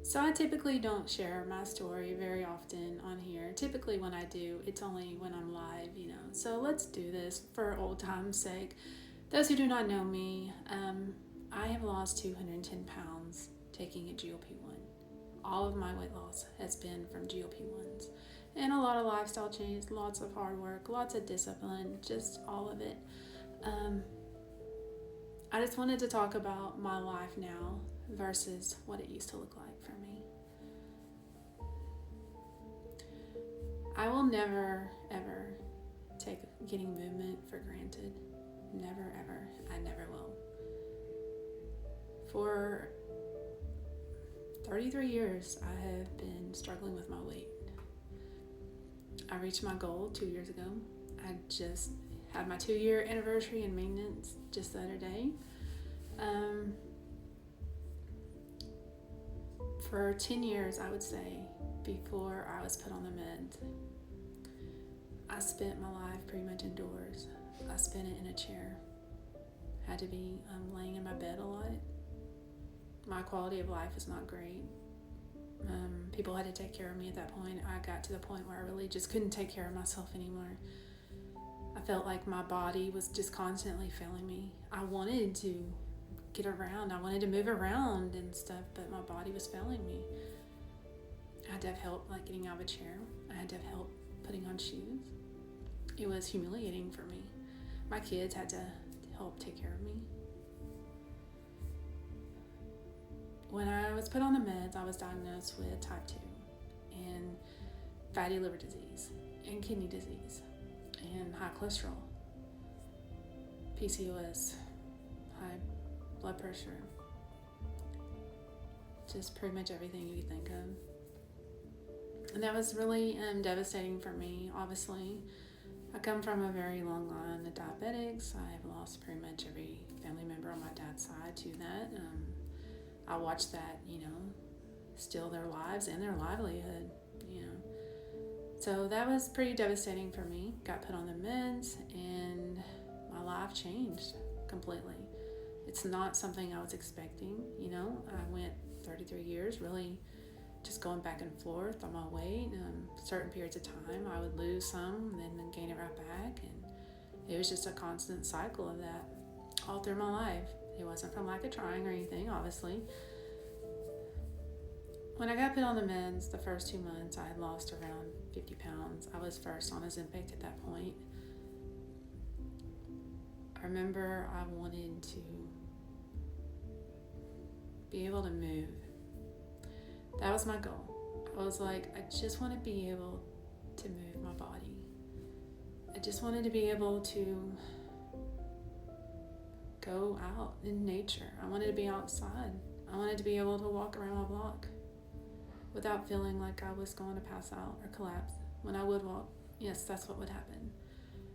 So I typically don't share my story very often on here. Typically when I do, it's only when I'm live. So let's do this for old time's sake. Those who do not know me, I have lost 210 pounds taking a GLP-1. All of my weight loss has been from GLP-1s. And a lot of lifestyle change, lots of hard work, lots of discipline, just all of it. I just wanted to talk about my life now versus what it used to look like for me. I will never, ever take getting movement for granted. Never, ever. I never will. For 33 years, I have been struggling with my weight. I reached my goal 2 years ago. I just had my 2-year anniversary in maintenance just the other day. For 10 years, I would say, before I was put on the meds, I spent my life pretty much indoors. I spent it in a chair. Had to be laying in my bed a lot. My quality of life was not great. People had to take care of me at that point. I got to the point where I really just couldn't take care of myself anymore. I felt like my body was just constantly failing me. I wanted to get around. I wanted to move around and stuff, but my body was failing me. I had to have help like getting out of a chair. I had to have help putting on shoes. It was humiliating for me. My kids had to help take care of me. When I was put on the meds, I was diagnosed with type 2 and fatty liver disease and kidney disease and high cholesterol, PCOS, high blood pressure, just pretty much everything you could think of. And that was really devastating for me, obviously. I come from a very long line of diabetics. I have lost pretty much every family member on my dad's side to that. I watched that, steal their lives and their livelihood, So that was pretty devastating for me. Got put on the meds and my life changed completely. It's not something I was expecting, I went 33 years really just going back and forth on my weight. Certain periods of time I would lose some and then gain it right back, and it was just a constant cycle of that all through my life. It wasn't from lack of trying or anything, obviously. When I got put on the meds, the first 2 months, I had lost around 50 pounds. I was first on Ozempic at that point. I remember I wanted to be able to move. That was my goal. I was like, I just want to be able to move my body. I just wanted to be able to go out in nature. I wanted to be outside. I wanted to be able to walk around my block without feeling like I was going to pass out or collapse. When I would walk, yes, that's what would happen.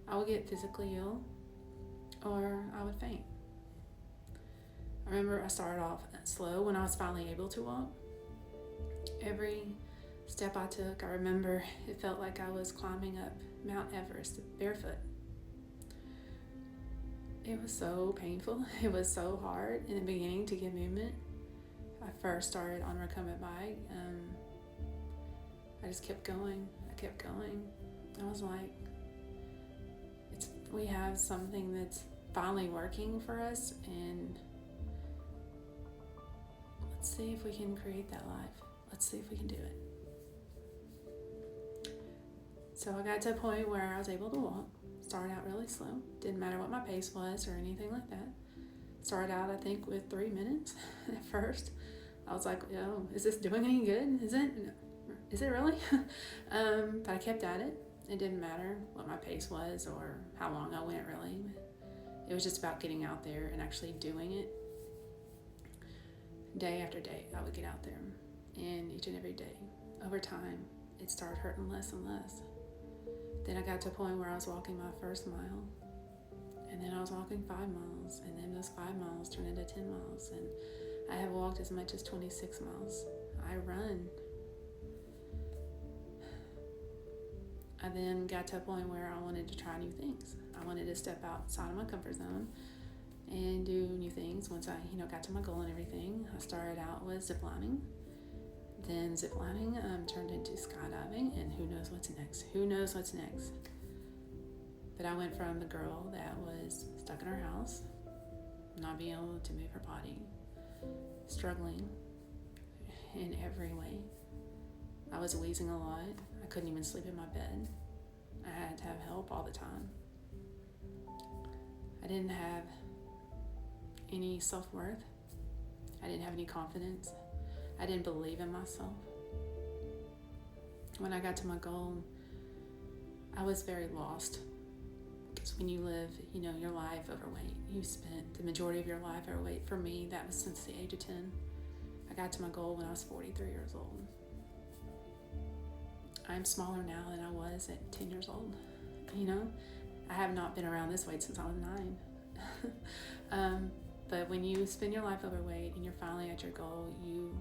I would get physically ill or I would faint. I remember I started off slow when I was finally able to walk. Every step I took, I remember it felt like I was climbing up Mount Everest barefoot. It was so painful. It was so hard in the beginning to get movement. I first started on a recumbent bike. I just kept going. I was like, we have something that's finally working for us, and let's see if we can create that life. Let's see if we can do it. So I got to a point where I was able to walk. Started out really slow. Didn't matter what my pace was or anything like that. Started out, I think, with 3 minutes at first. I was like, is this doing any good? Is it really? But I kept at it. It didn't matter what my pace was or how long I went, really. It was just about getting out there and actually doing it. Day after day, I would get out there. And each and every day, over time, it started hurting less and less. Then I got to a point where I was walking my first mile, and then I was walking 5 miles, and then those 5 miles turned into 10 miles, and I have walked as much as 26 miles. I run. I then got to a point where I wanted to try new things. I wanted to step outside of my comfort zone and do new things. Once I, got to my goal and everything, I started out with ziplining. Then ziplining turned into skydiving, and who knows what's next? Who knows what's next? But I went from the girl that was stuck in her house, not being able to move her body, struggling in every way. I was wheezing a lot. I couldn't even sleep in my bed. I had to have help all the time. I didn't have any self-worth. I didn't have any confidence. I didn't believe in myself. When I got to my goal, I was very lost. Because when you live, your life overweight, you spent the majority of your life overweight. For me, that was since the age of 10. I got to my goal when I was 43 years old. I'm smaller now than I was at 10 years old. I have not been around this weight since I was 9. But when you spend your life overweight and you're finally at your goal, you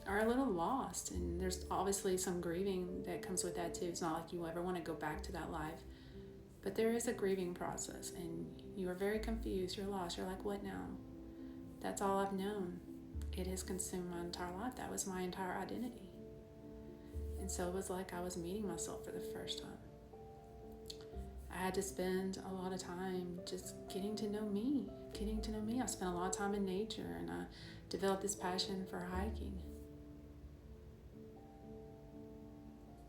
are a little lost. And there's obviously some grieving that comes with that too. It's not like you ever want to go back to that life. But there is a grieving process, and you are very confused. You're lost. You're like, what now? That's all I've known. It has consumed my entire life. That was my entire identity. And so it was like I was meeting myself for the first time. I had to spend a lot of time just getting to know me. I spent a lot of time in nature, and I developed this passion for hiking.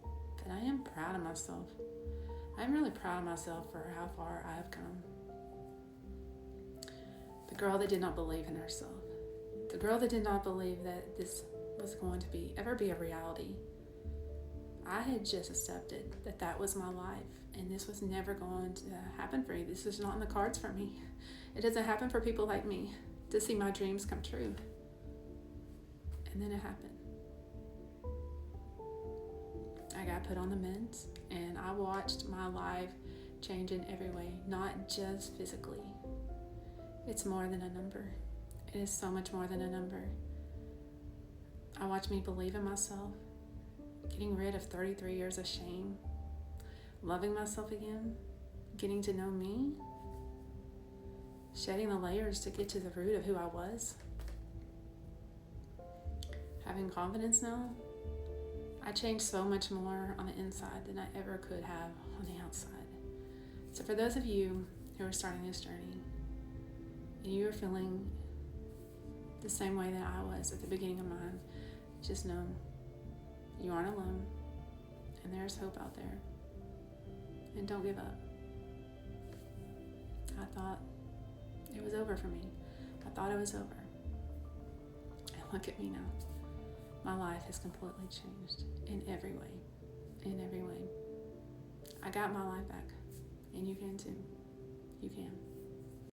But I am proud of myself. I'm really proud of myself for how far I have come. The girl that did not believe in herself. The girl that did not believe that this was going to ever be a reality. I had just accepted that that was my life, and this was never going to happen for me. This is not in the cards for me. It doesn't happen for people like me to see my dreams come true. And then it happened. I got put on the meds, and I watched my life change in every way, not just physically. It's more than a number. It is so much more than a number. I watched me believe in myself, getting rid of 33 years of shame, loving myself again, getting to know me, shedding the layers to get to the root of who I was, having confidence now. I changed so much more on the inside than I ever could have on the outside. So for those of you who are starting this journey, and you are feeling the same way that I was at the beginning of mine, just know you aren't alone, and there's hope out there. And don't give up. I thought it was over for me. I thought it was over. And look at me now. My life has completely changed in every way. In every way. I got my life back. And you can too. You can.